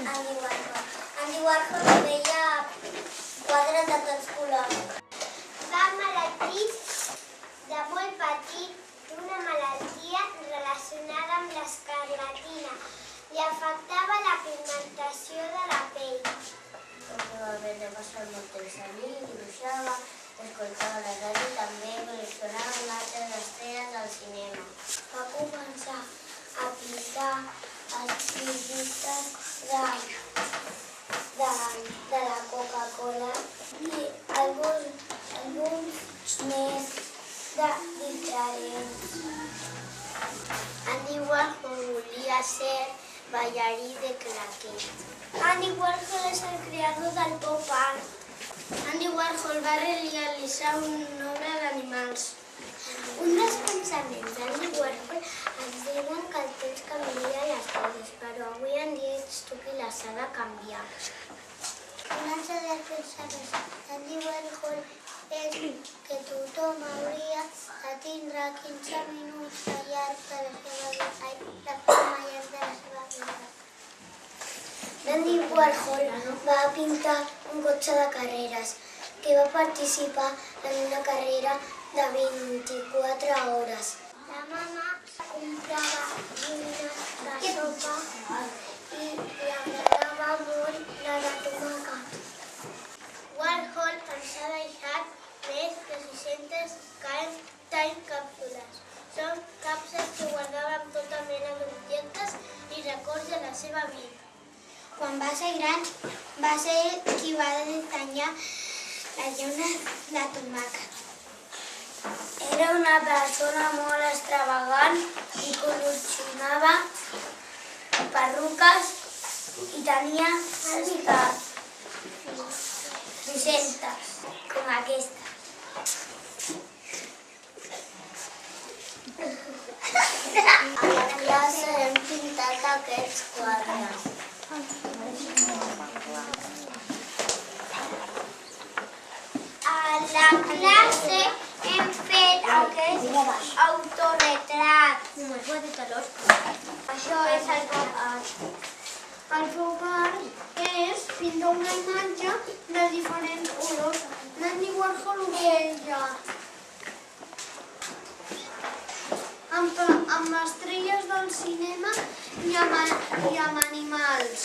Andy Warhol. Andy Warhol feia quadres de tots colors. Va malaltir de molt petit d'una malaltia relacionada amb l'escarlatina. Li afectava la pigmentació de la pell. Va haver de passar molt temps allí, dibuixava, escoltava la ràdio i també col·leccionava imatges d'estrelles del cinema. Va començar a pintar els productes de la Coca-Cola i alguns més diferents. Andy Warhol volia ser ballarí de claquet. Andy Warhol és el creador del pop art. Andy Warhol va realitzar una obra d'animals. Un dels pensaments d'Andy Warhol ens diuen que el temps canvia les coses, però avui en dia ets tu qui les ha de canviar. Un altre dels pensaments d'Andy Warhol és que tothom hauria de tindre 15 minuts de llarg de la seva vida, de la seva vida. Andy Warhol va pintar un cotxe de carreres que va participar en una carrera de 24 hores. La mama comprava joguines de sopa i li agradava molt la de tomàquet. Warhol ens ha deixat més de 600 time càpsules. Són càpsules que guardaven tota mena d'objectes i records de la seva vida. Quan va ser gran, va ser qui va dissenyar les llaunes de tomàquet. Era una persona molt extravagant i col·leccionava perruques i tenia estats 600, com aquesta. A la classe hem pintat aquests quadres. A la classe hem fet aquest autoretrat. Això és el pop art. El pop art és pintar una imatge de diferents colors. Andy Warhol ho feia amb estrelles del cinema i amb animals.